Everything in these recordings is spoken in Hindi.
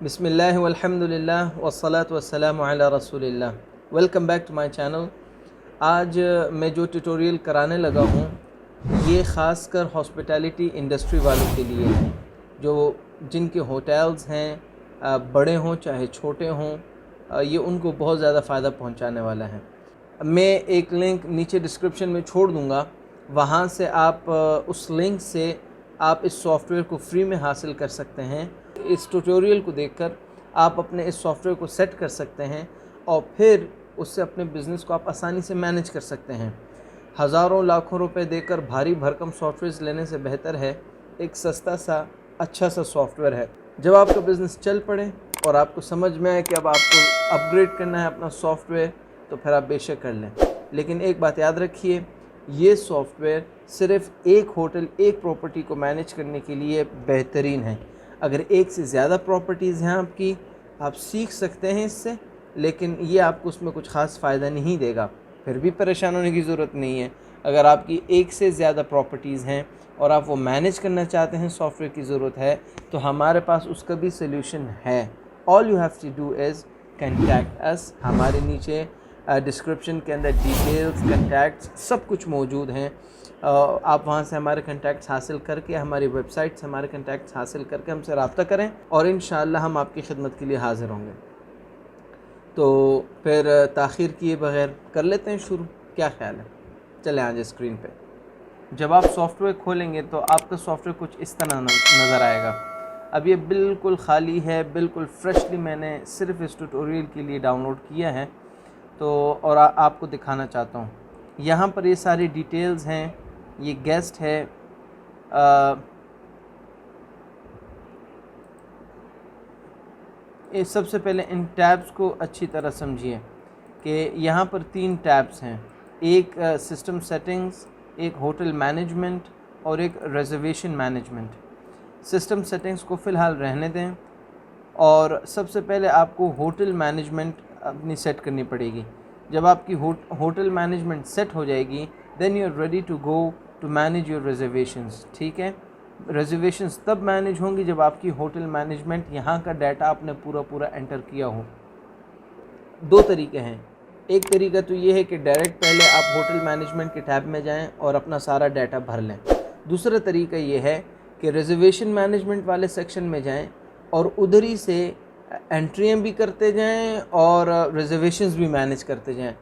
बिस्मिल्लाह वल्हम्दुलिल्लाह वस्सलातु वस्सलामु अला रसूलिल्लाह। Welcome back to my channel. आज मैं जो ट्यूटोरियल कराने लगा हूँ ये ख़ास कर हॉस्पिटैलिटी इंडस्ट्री वालों के लिए है, जो जिनके होटल्स हैं, बड़े हों चाहे छोटे हों, ये उनको बहुत ज़्यादा फ़ायदा पहुँचाने वाला है। मैं एक लिंक नीचे डिस्क्रिप्शन में छोड़ दूँगा, वहाँ से आप उस लिंक से आप इस सॉफ्टवेयर को फ्री में हासिल कर सकते हैं। इस ट्यूटोरियल को देखकर आप अपने इस सॉफ्टवेयर को सेट कर सकते हैं और फिर उससे अपने बिज़नेस को आप आसानी से मैनेज कर सकते हैं। हज़ारों लाखों रुपए देकर भारी भरकम सॉफ्टवेयर लेने से बेहतर है एक सस्ता सा अच्छा सा सॉफ्टवेयर है। जब आपका बिज़नेस चल पड़े और आपको समझ में आए कि अब आपको अपग्रेड करना है अपना सॉफ्टवेयर, तो फिर आप बेशक कर लें। लेकिन एक बात याद रखिए, ये सॉफ्टवेयर सिर्फ़ एक होटल, एक प्रॉपर्टी को मैनेज करने के लिए बेहतरीन है। अगर एक से ज़्यादा प्रॉपर्टीज़ हैं आपकी, आप सीख सकते हैं इससे, लेकिन ये आपको उसमें कुछ ख़ास फ़ायदा नहीं देगा। फिर भी परेशान होने की ज़रूरत नहीं है। अगर आपकी एक से ज़्यादा प्रॉपर्टीज़ हैं और आप वो मैनेज करना चाहते हैं, सॉफ्टवेयर की ज़रूरत है, तो हमारे पास उसका भी सल्यूशन है। All you have to do is contact us. हमारे नीचे डिस्क्रिप्शन के अंदर डिटेल्स, कंटैक्ट्स सब कुछ मौजूद हैं। आप वहाँ से हमारे कंटैक्ट्स हासिल करके, हमारी वेबसाइट से हमारे कंटैक्ट्स हासिल करके हमसे रब्ता करें और इंशाअल्लाह हम आपकी खिदमत के लिए हाज़िर होंगे। तो फिर ताख़ीर किए बग़ैर कर लेते हैं शुरू, क्या ख़्याल है? चले आ जाए स्क्रीन पे। जब आप सॉफ्टवेयर खोलेंगे तो आपका सॉफ्टवेयर कुछ इस तरह नज़र आएगा। अब ये बिल्कुल ख़ाली है, बिल्कुल फ्रेशली मैंने सिर्फ़ इस ट्यूटोरियल के लिए डाउनलोड किया है, तो और आपको दिखाना चाहता हूँ। यहाँ पर ये सारी डिटेल्स हैं, ये गेस्ट है, ये सबसे पहले इन टैब्स को अच्छी तरह समझिए कि यहाँ पर 3 टैब्स हैं, एक सिस्टम सेटिंग्स, एक होटल मैनेजमेंट और एक रिजर्वेशन मैनेजमेंट। सिस्टम सेटिंग्स को फ़िलहाल रहने दें और सबसे पहले आपको होटल मैनेजमेंट अपनी सेट करनी पड़ेगी। जब आपकी होटल मैनेजमेंट सेट हो जाएगी, then you are ready to go to manage your reservations. ठीक है, रिजर्वेशंस तब मैनेज होंगी जब आपकी होटल मैनेजमेंट यहाँ का डाटा आपने पूरा एंटर किया हो। 2 तरीके हैं। एक तरीका तो ये है कि डायरेक्ट पहले आप होटल मैनेजमेंट के टैब में जाएं और अपना सारा डाटा भर लें। दूसरा तरीका ये है कि रिजर्वेशन मैनेजमेंट वाले सेक्शन में जाएं और उधर ही से एंट्रियाँ भी करते जाएं और रिजर्वेशंस भी मैनेज करते जाएं।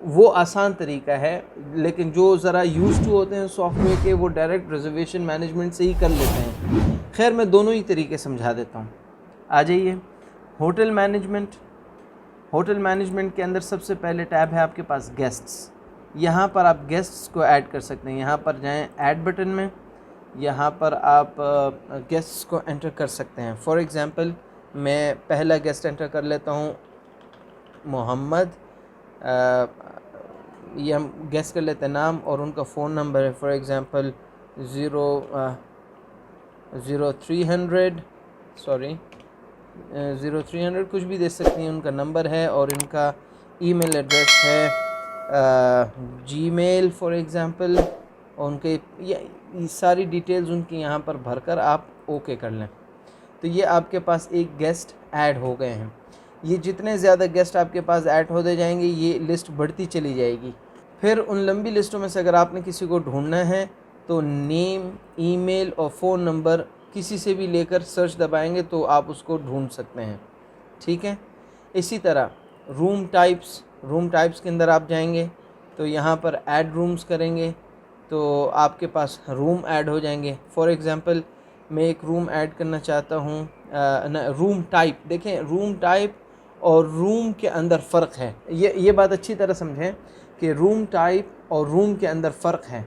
वो आसान तरीका है, लेकिन जो ज़रा यूज़ टू होते हैं सॉफ्टवेयर के, वो डायरेक्ट रिजर्वेशन मैनेजमेंट से ही कर लेते हैं। खैर, मैं दोनों ही तरीके समझा देता हूँ। आ जाइए होटल मैनेजमेंट। होटल मैनेजमेंट के अंदर सबसे पहले टैब है आपके पास गेस्ट्स। यहाँ पर आप गेस्ट्स को ऐड कर सकते हैं। यहाँ पर जाएँ ऐड बटन में, यहाँ पर आप गेस्ट्स को एंटर कर सकते हैं। फॉर एग्ज़ाम्पल मैं पहला गेस्ट एंटर कर लेता हूँ, मोहम्मद। ये हम गेस कर लेते हैं नाम और उनका फ़ोन नंबर है, फॉर एग्ज़ाम्पल 0300 कुछ भी दे सकती हैं। उनका नंबर है और इनका ईमेल एड्रेस है जीमेल फॉर एग्ज़ाम्पल, और उनके ये सारी डिटेल्स उनकी यहाँ पर भरकर आप ओके कर लें। तो ये आपके पास एक गेस्ट ऐड हो गए हैं। ये जितने ज़्यादा गेस्ट आपके पास ऐड होते जाएंगे, ये लिस्ट बढ़ती चली जाएगी। फिर उन लंबी लिस्टों में से अगर आपने किसी को ढूंढना है तो नेम, ईमेल और फ़ोन नंबर किसी से भी लेकर सर्च दबाएंगे तो आप उसको ढूंढ सकते हैं। ठीक है, इसी तरह रूम टाइप्स के अंदर आप जाएंगे तो यहाँ पर ऐड रूम्स करेंगे तो आपके पास रूम ऐड हो जाएंगे। फॉर एग्ज़ाम्पल मैं एक रूम ऐड करना चाहता हूँ, रूम टाइप। देखें, रूम टाइप और रूम के अंदर फ़र्क है। ये बात अच्छी तरह समझें कि रूम टाइप और रूम के अंदर फ़र्क है।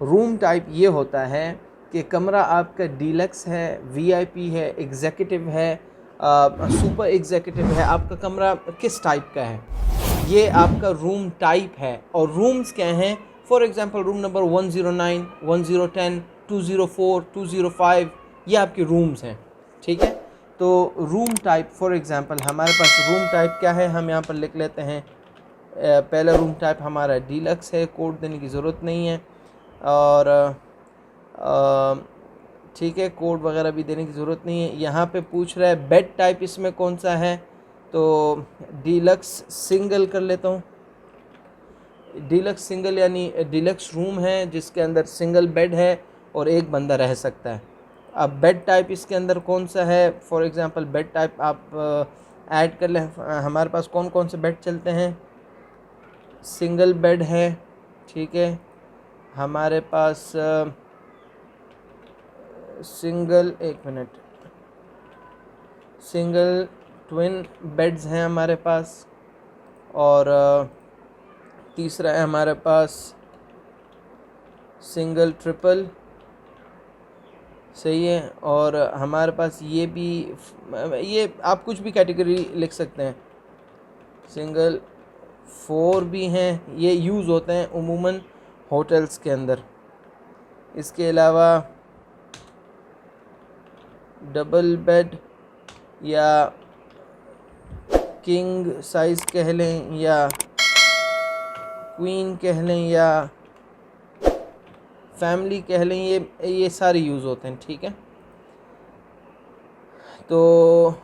रूम टाइप ये होता है कि कमरा आपका डीलक्स है, वीआईपी है, एग्जीक्यूटिव है, सुपर एग्जीक्यूटिव है, आपका कमरा किस टाइप का है, ये आपका रूम टाइप है। और रूम्स क्या हैं? फॉर एग्ज़ाम्पल रूम नंबर 109, 1010, 204, 205, ये आपके रूम्स हैं। ठीक है, तो रूम टाइप, फॉर एग्ज़ाम्पल हमारे पास रूम टाइप क्या है, हम यहाँ पर लिख लेते हैं। पहला रूम टाइप हमारा डीलक्स है, कोड देने की ज़रूरत नहीं है। और ठीक है, कोड वगैरह भी देने की ज़रूरत नहीं है। यहाँ पे पूछ रहा है बेड टाइप इसमें कौन सा है, तो डीलक्स सिंगल कर लेता हूँ। डीलक्स सिंगल यानी डीलक्स रूम है जिसके अंदर सिंगल बेड है और एक बंदा रह सकता है। अब बेड टाइप इसके अंदर कौन सा है, फॉर एग्ज़ाम्पल बेड टाइप आप ऐड कर लें। हमारे पास कौन कौन से बेड चलते हैं, सिंगल बेड है, ठीक है, हमारे पास सिंगल, एक मिनट, सिंगल ट्विन बेड्स हैं हमारे पास, और तीसरा है हमारे पास सिंगल ट्रिपल, सही है। और हमारे पास ये भी, ये आप कुछ भी कैटेगरी लिख सकते हैं, सिंगल 4 भी हैं, ये यूज़ होते हैं उमूमन होटल्स के अंदर। इसके अलावा डबल बेड या किंग साइज़ कह लें या क्वीन कह लें या फैमिली कह लें, ये सारे यूज़ होते हैं, ठीक है। तो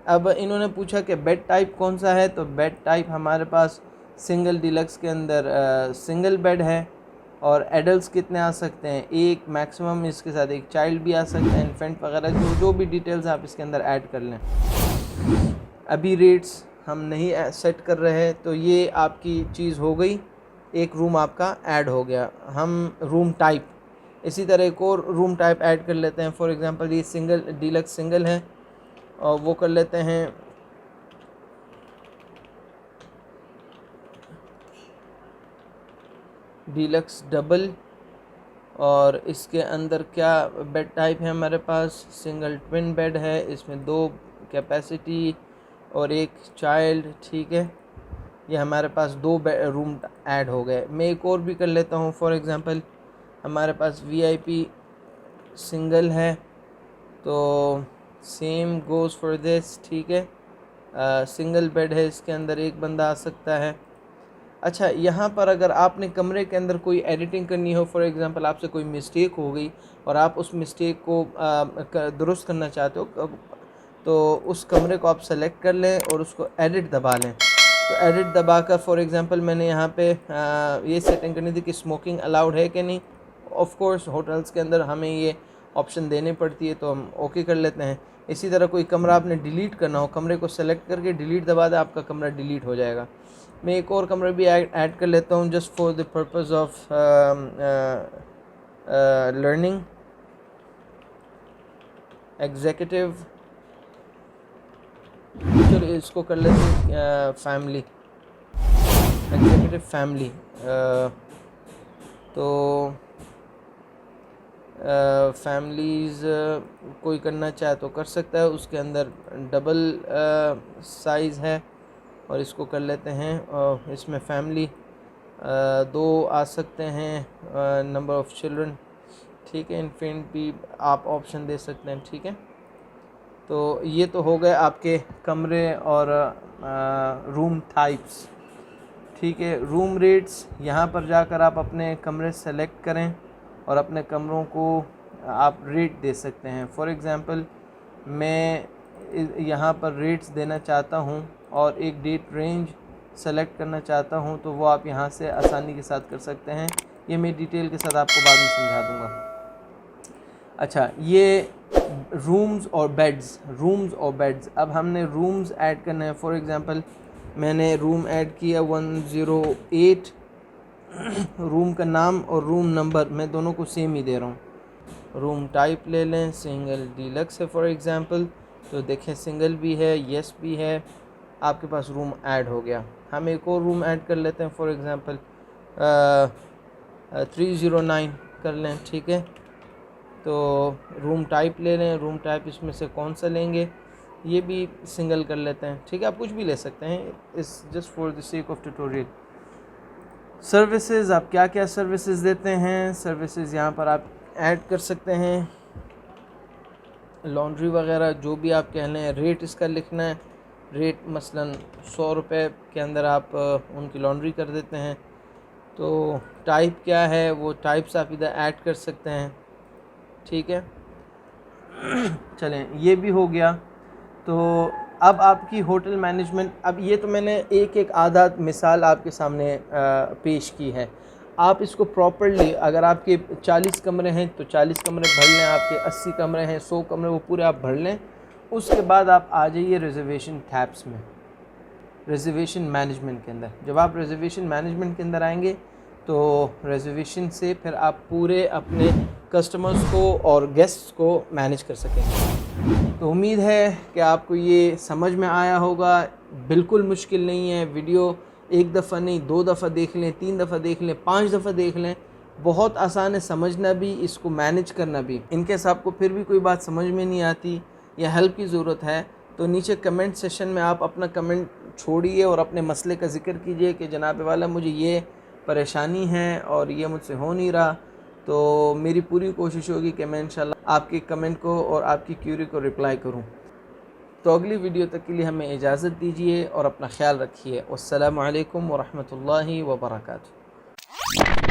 अब इन्होंने पूछा कि बेड टाइप कौन सा है, तो बेड टाइप हमारे पास सिंगल डीलक्स के अंदर सिंगल बेड है, और एडल्ट्स कितने आ सकते हैं, एक मैक्सिमम, इसके साथ एक चाइल्ड भी आ सकते हैं, इन्फेंट वगैरह, जो भी डिटेल्स आप इसके अंदर ऐड कर लें। अभी रेट्स हम नहीं सेट कर रहे हैं, तो ये आपकी चीज़ हो गई, एक रूम आपका ऐड हो गया। हम रूम टाइप, इसी तरह एक और रूम टाइप ऐड कर लेते हैं। फॉर एग्ज़ाम्पल ये सिंगल डीलक्स सिंगल है, और वो कर लेते हैं डीलक्स डबल, और इसके अंदर क्या बेड टाइप है हमारे पास, सिंगल ट्विन बेड है, इसमें 2 कैपेसिटी और एक चाइल्ड, ठीक है। ये हमारे पास 2 रूम ऐड हो गए। मैं एक और भी कर लेता हूँ, फॉर एग्ज़ाम्पल हमारे पास वीआईपी सिंगल है, तो सेम गोज़ फॉर दिस, ठीक है। सिंगल बेड है, इसके अंदर एक बंदा आ सकता है। अच्छा, यहाँ पर अगर आपने कमरे के अंदर कोई एडिटिंग करनी हो, फॉर एग्ज़ाम्पल आपसे कोई मिस्टेक हो गई और आप उस मिस्टेक को दुरुस्त करना चाहते हो, तो उस कमरे को आप सेलेक्ट कर लें और उसको एडिट दबा लें। तो एडिट दबा कर, फॉर एग्ज़ाम्पल मैंने यहाँ पे ये सेटिंग करनी थी कि स्मोकिंग अलाउड है कि नहीं। ऑफ कोर्स होटल्स के अंदर हमें ये ऑप्शन देनी पड़ती है, तो हम ओके कर लेते हैं। इसी तरह कोई कमरा आपने डिलीट करना हो, कमरे को सेलेक्ट करके डिलीट दबा दें, आपका कमरा डिलीट हो जाएगा। मैं एक और कमरा भी ऐड कर लेता हूँ, just for the purpose of learning, executive, चलो इसको कर लेते हैं फैमिली, एग्जीक्यूटिव फैमिली। तो फैमिलीज़ कोई करना चाहे तो कर सकता है, उसके अंदर डबल साइज़ है, और इसको कर लेते हैं। इसमें फैमिली 2 आ सकते हैं, नंबर ऑफ़ चिल्ड्रन, ठीक है। इन्फेंट भी आप ऑप्शन दे सकते हैं, ठीक है। तो ये तो हो गए आपके कमरे और रूम टाइप्स, ठीक है। रूम रेट्स, यहाँ पर जाकर आप अपने कमरे सेलेक्ट करें और अपने कमरों को आप रेट दे सकते हैं। फॉर एग्ज़ाम्पल मैं यहाँ पर रेट्स देना चाहता हूँ और एक डेट रेंज सेलेक्ट करना चाहता हूँ, तो वो आप यहाँ से आसानी के साथ कर सकते हैं। ये मैं डिटेल के साथ आपको बाद में समझा दूँगा। अच्छा, ये रूम्स और बेड्स, अब हमने रूम्स ऐड करने हैं। फॉर एग्ज़ाम्पल मैंने रूम ऐड किया 108, रूम का नाम और रूम नंबर मैं दोनों को सेम ही दे रहा हूँ। रूम टाइप ले लें, सिंगल डीलक्स है फॉर एग्ज़ाम्पल, तो देखें सिंगल भी है, येस भी है, आपके पास रूम ऐड हो गया। हम एक और रूम ऐड कर लेते हैं, फॉर एग्ज़ाम्पल 309 कर लें, ठीक है। तो रूम टाइप ले लें, रूम टाइप इसमें से कौन सा लेंगे, ये भी सिंगल कर लेते हैं, ठीक है। आप कुछ भी ले सकते हैं, इस just for the sake of tutorial. Services, आप क्या क्या सर्विसेज देते हैं, सर्विसेज यहाँ पर आप ऐड कर सकते हैं, लॉन्ड्री वगैरह जो भी आप कह लें। रेट इसका लिखना है, रेट मसलन 100 रुपये के अंदर आप उनकी लॉन्ड्री कर देते हैं। तो टाइप क्या है, वो टाइप्स आप इधर ऐड कर सकते हैं, ठीक है। चलें, ये भी हो गया। तो अब आपकी होटल मैनेजमेंट, अब ये तो मैंने एक एक आधा मिसाल आपके सामने पेश की है। आप इसको प्रॉपर्ली, अगर आपके 40 कमरे हैं तो 40 कमरे भर लें, आपके 80 कमरे हैं, 100 कमरे, वो पूरे आप भर लें। उसके बाद आप आ जाइए रिजर्वेशन टैब्स में, रिजर्वेशन मैनेजमेंट के अंदर। जब आप रिजर्वेशन मैनेजमेंट के अंदर आएंगे तो रिजर्वेशन से फिर आप पूरे अपने कस्टमर्स को और गेस्ट्स को मैनेज कर सकेंगे। तो उम्मीद है कि आपको ये समझ में आया होगा। बिल्कुल मुश्किल नहीं है। वीडियो एक दफ़ा नहीं, 2 दफ़ा देख लें, 3 दफ़ा देख लें, 5 दफ़ा देख लें। बहुत आसान है समझना भी, इसको मैनेज करना भी। इनकेस आपको फिर भी कोई बात समझ में नहीं आती या हेल्प की ज़रूरत है तो नीचे कमेंट सेशन में आप अपना कमेंट छोड़िए और अपने मसले का ज़िक्र कीजिए कि जनाब वाला मुझे ये परेशानी है और ये मुझसे हो नहीं रहा। तो मेरी पूरी कोशिश होगी कि मैं इंशाल्लाह आपके कमेंट को और आपकी क्यूरी को रिप्लाई करूं। तो अगली वीडियो तक के लिए हमें इजाज़त दीजिए और अपना ख्याल रखिए। अस्सलामु अलैकुम व रहमतुल्लाहि व बरकातुहू।